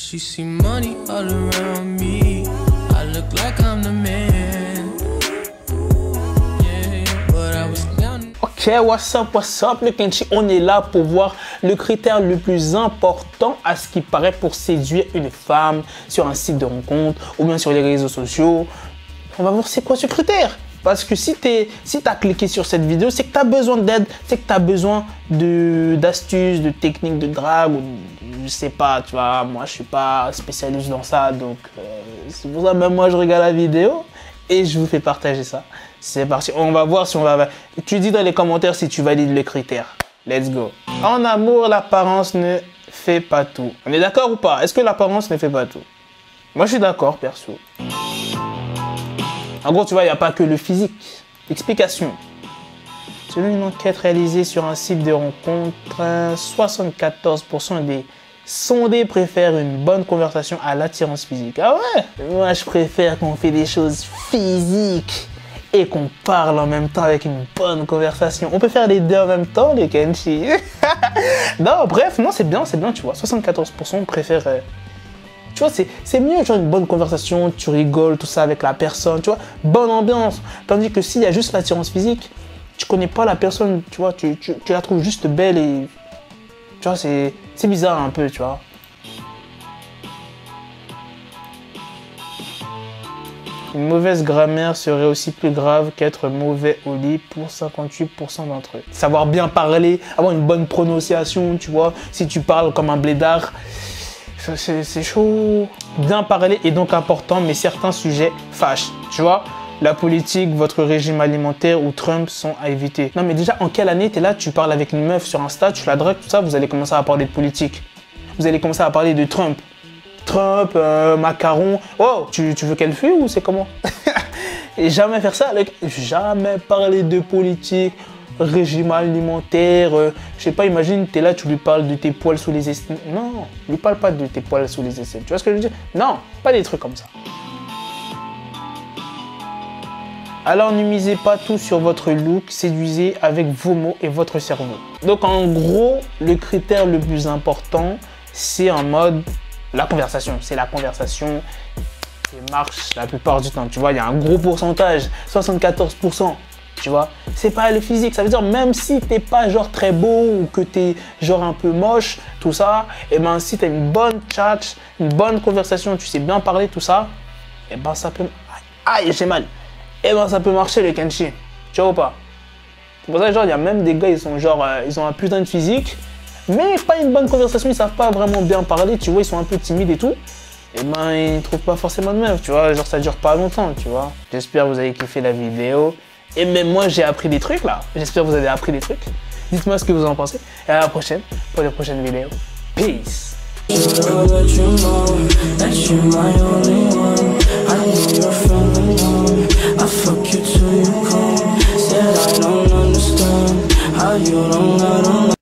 She see money all around me. I look like I'm the man. Yeah, but I was down. Ok, what's up, le Kenshi? On est là pour voir le critère le plus important à ce qui paraît pour séduire une femme sur un site de rencontre ou bien sur les réseaux sociaux. On va voir c'est quoi ce critère. Parce que si tu as cliqué sur cette vidéo, c'est que tu as besoin d'aide, c'est que tu as besoin d'astuces, de techniques de drague, ou je sais pas, tu vois, moi je suis pas spécialiste dans ça, donc c'est pour ça même moi je regarde la vidéo et je vous fais partager ça. C'est parti, on va voir si on va... Tu dis dans les commentaires si tu valides les critères. Let's go. En amour, l'apparence ne fait pas tout. On est d'accord ou pas? Est-ce que l'apparence ne fait pas tout? Moi je suis d'accord, perso. En gros, tu vois, il n'y a pas que le physique. Explication. Selon une enquête réalisée sur un site de rencontre, 74% des sondés préfèrent une bonne conversation à l'attirance physique. Ah ouais? Moi, je préfère qu'on fait des choses physiques et qu'on parle en même temps avec une bonne conversation. On peut faire les deux en même temps, les Kenshi. Non, bref, non, c'est bien, tu vois. 74% préfèrent... Tu vois, c'est mieux, genre une bonne conversation, tu rigoles, tout ça avec la personne, tu vois, bonne ambiance. Tandis que s'il y a juste l'attirance physique, tu connais pas la personne, tu vois, tu la trouves juste belle et... Tu vois, c'est bizarre un peu, tu vois. Une mauvaise grammaire serait aussi plus grave qu'être mauvais au lit pour 58% d'entre eux. Savoir bien parler, avoir une bonne prononciation, tu vois, si tu parles comme un blédard... C'est chaud. Bien parler est donc important, mais certains sujets fâchent. Tu vois, la politique, votre régime alimentaire ou Trump sont à éviter. Non, mais déjà, en quelle année tu es là, tu parles avec une meuf sur Insta, tu la dragues, tout ça, vous allez commencer à parler de politique. Vous allez commencer à parler de Trump. Trump, macaron. Oh, tu veux qu'elle fuit ou c'est comment? Et jamais faire ça, jamais parler de politique. Régime alimentaire, je sais pas, imagine, tu es là, tu lui parles de tes poils sous les aisselles. Non, lui parle pas de tes poils sous les aisselles. Tu vois ce que je veux dire? Non, pas des trucs comme ça. Alors ne misez pas tout sur votre look, séduisez avec vos mots et votre cerveau. Donc en gros, le critère le plus important, c'est en mode la conversation. C'est la conversation qui marche la plupart du temps. Tu vois, il y a un gros pourcentage, 74%. Tu vois, c'est pas le physique, ça veut dire même si t'es pas genre très beau ou que t'es genre un peu moche, tout ça, et ben si t'as une bonne chat, une bonne conversation, tu sais bien parler, tout ça, et ben ça peut... Aïe, j'ai mal. Et ben ça peut marcher le Kenshi, tu vois ou pas? C'est pour ça genre il y a même des gars, ils sont genre, ils ont un putain de physique, mais pas une bonne conversation, ils savent pas vraiment bien parler, tu vois, ils sont un peu timides et tout. Et ben ils trouvent pas forcément de meuf, tu vois, genre ça dure pas longtemps, tu vois. J'espère que vous avez kiffé la vidéo. Et même moi, j'ai appris des trucs là. J'espère que vous avez appris des trucs. Dites-moi ce que vous en pensez. Et à la prochaine pour les prochaines vidéos. Peace. I'll let you know that you're my only one. I know you're